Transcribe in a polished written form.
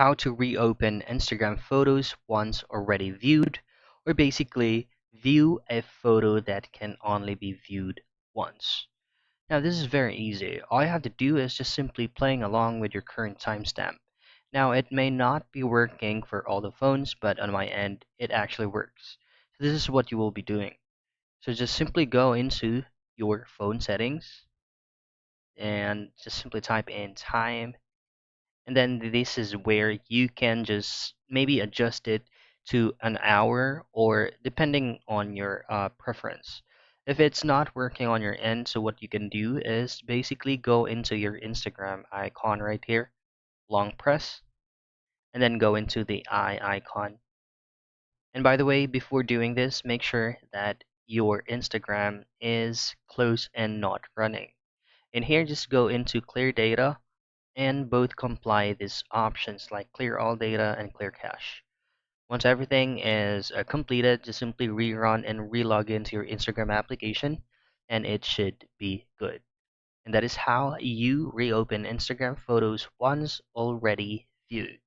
how to reopen Instagram photos once already viewed, or basically view a photo that can only be viewed once. Now, this is very easy. All you have to do is just simply playing along with your current timestamp. Now, it may not be working for all the phones, but on my end, it actually works. So this is what you will be doing. So just simply go into your phone settings and just simply type in time, and then this is where you can just maybe adjust it to an hour or depending on your preference. If it's not working on your end, so what you can do is basically go into your Instagram icon right here, long press, and then go into the eye icon. And by the way, before doing this, make sure that your Instagram is closed and not running. In here, just go into clear data and both comply these options like clear all data and clear cache. Once everything is completed, just simply rerun and relog into your Instagram application and it should be good. And that is how you reopen Instagram photos once already viewed.